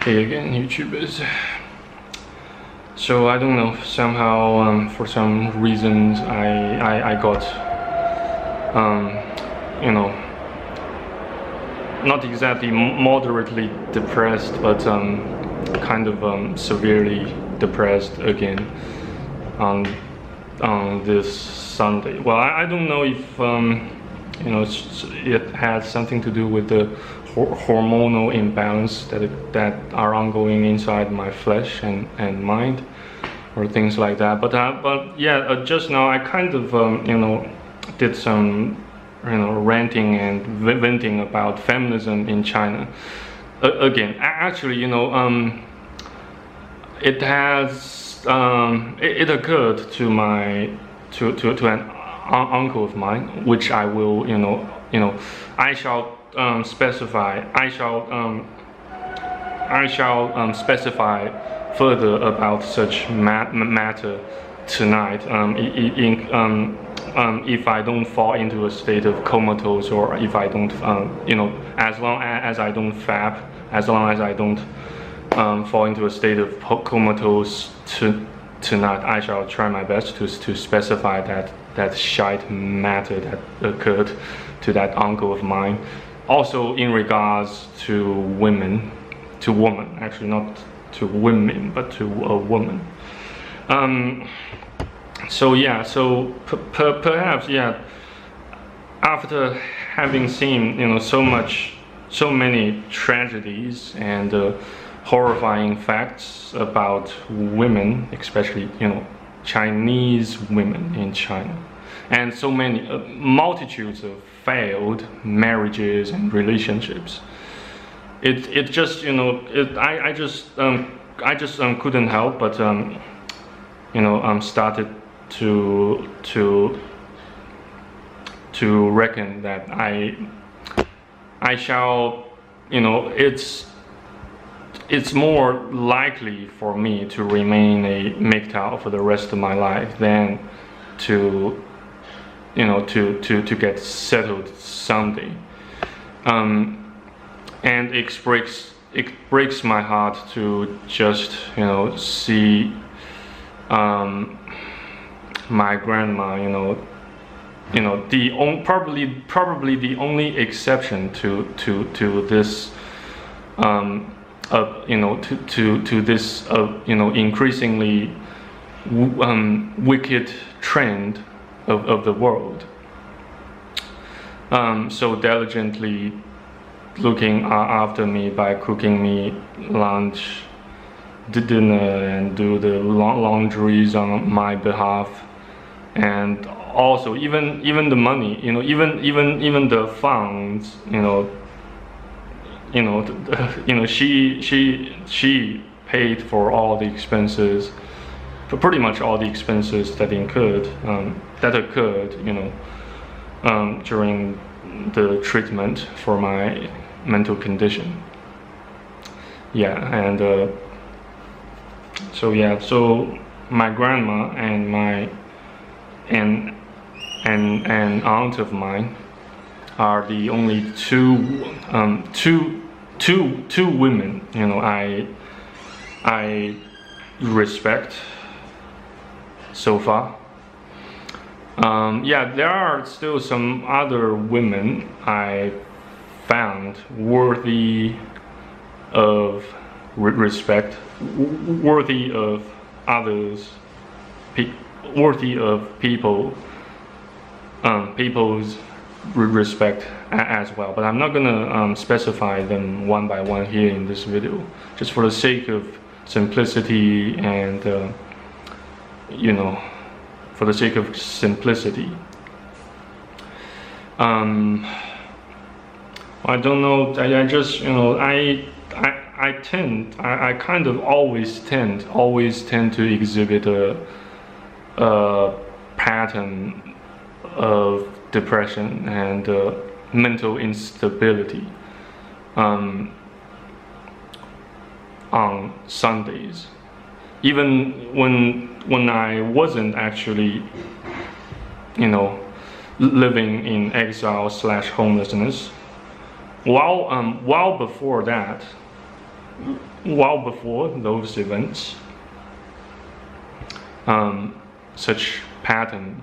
Hey again, YouTubers. So I don't know. Somehow, for some reasons, I got you know, not exactly moderately depressed, but kind of severely depressed again on this Sunday. Well, I don't know if it has something to do with the hormonal imbalance that are ongoing inside my flesh and mind, or things like that. But yeah, just now I kind of did some ranting and venting about feminism in China. Again, actually, it has it occurred to an uncle of mine, which I will I shall specify specify further about such matter tonight, if I don't fall into a state of comatose, or if I don't as long as I don't fap, as long as I don't fall into a state of comatose tonight, I shall try my best to specify that shite matter that occurred to that uncle of mine. Also in regards to women, actually not to women, but to a woman. So yeah, so perhaps, yeah, after having seen so many tragedies and horrifying facts about women, especially Chinese women in China, and so many multitudes of failed marriages and relationships, it just I just couldn't help but started to reckon that I shall it's more likely for me to remain a MGTOW for the rest of my life than to get settled someday. And it breaks my heart to just see my grandma, probably the only exception to this to this increasingly wicked trend of the world, so diligently looking after me by cooking me lunch, dinner, and do the laundries on my behalf, and also even the money, even the funds, she paid for all the expenses, for pretty much all the expenses that occurred during the treatment for my mental condition. Yeah, and so my grandma and an aunt of mine are the only two women I respect so far. Yeah, there are still some other women I found worthy of respect, worthy of others, worthy of people's respect as well. But I'm not gonna specify them one by one here in this video, just for the sake of simplicity and for the sake of simplicity. I don't know. I just I kind of always tend to exhibit a pattern of depression and mental instability on Sundays, even when I wasn't actually living in exile / homelessness. While before that, well before those events, such pattern,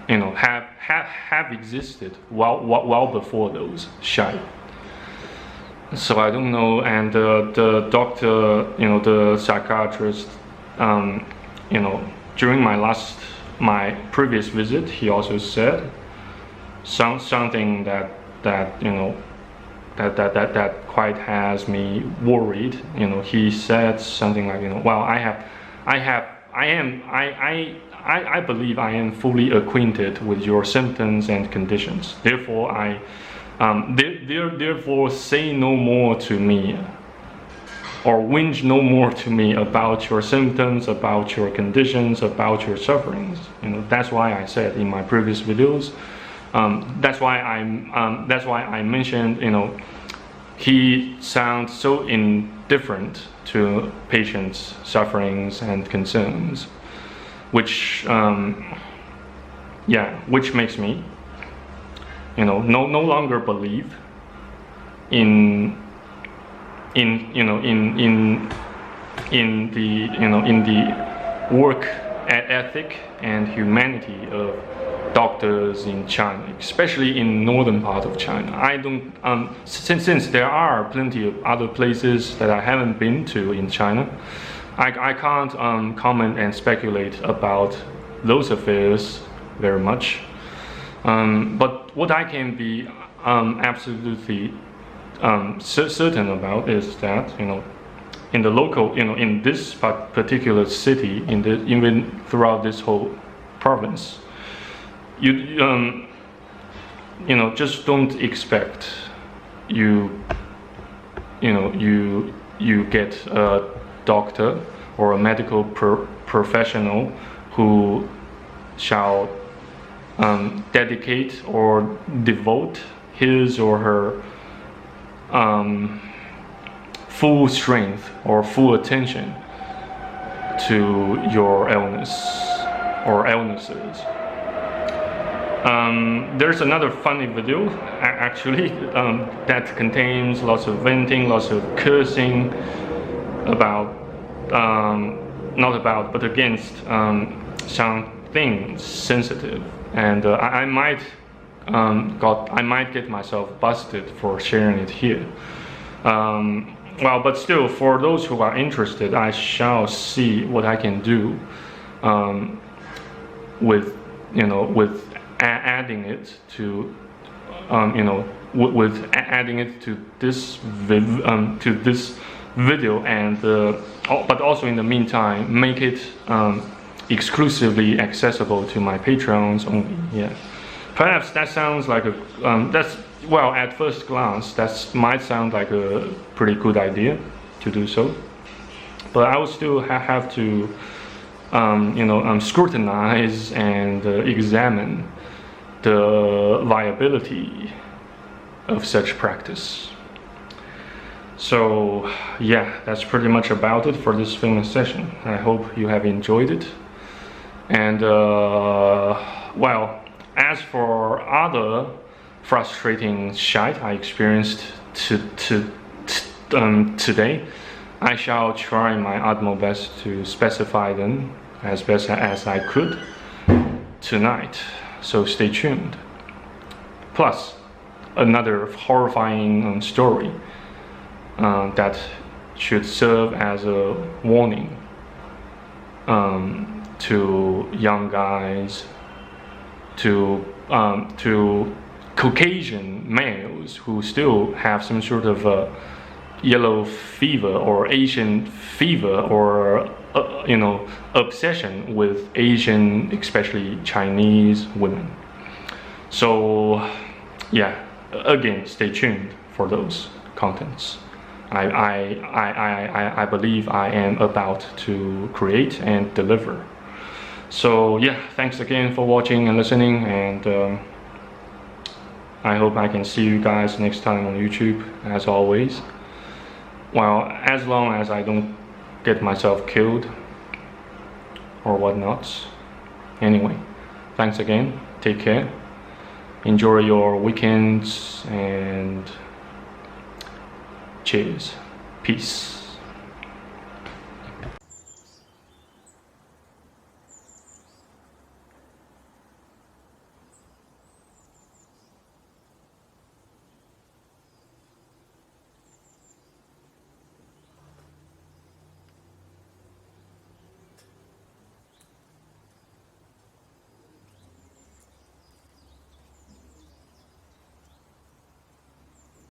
have existed well before those shite. So I don't know, and the doctor, the psychiatrist, during my previous visit, he also said something that quite has me worried. He said something like, well, I believe I am fully acquainted with your symptoms and conditions. Therefore, therefore say no more to me, or whinge no more to me about your symptoms, about your conditions, about your sufferings. That's why I said in my previous videos. That's why I mentioned, he sounds so indifferent to patients' sufferings and concerns, which makes me, no longer believe in the work ethic and humanity of doctors in China, especially in northern part of China. I don't since there are plenty of other places that I haven't been to in China, I can't comment and speculate about those affairs very much. But what I can be absolutely certain about is that in the local, in this particular city, even throughout this whole province, you just don't expect you get a doctor or a medical professional who shall dedicate or devote his or her full strength or full attention to your illness or illnesses. There's another funny video actually that contains lots of venting, lots of cursing about but against something sensitive, and I might get myself busted for sharing it here. Well, but still, for those who are interested, I shall see what I can do with adding it to with adding it to this video, and but also in the meantime make it exclusively accessible to my Patreons only. Yeah, perhaps that sounds like well, at first glance that might sound like a pretty good idea to do so, but I will still have to scrutinize and examine the viability of such practice. So yeah, that's pretty much about it for this filming session. I hope you have enjoyed it. And well, as for other frustrating shite I experienced today, I shall try my utmost best to specify them as best as I could tonight, so stay tuned. Plus, another horrifying story that should serve as a warning to young guys, to Caucasian males who still have some sort of yellow fever or Asian fever, or obsession with Asian, especially Chinese women. So yeah, again, stay tuned for those contents. I believe I am about to create and deliver. So yeah, thanks again for watching and listening, and I hope I can see you guys next time on YouTube, as always. Well, as long as I don't get myself killed or whatnot. Anyway, thanks again, take care, enjoy your weekends, and cheers. Peace.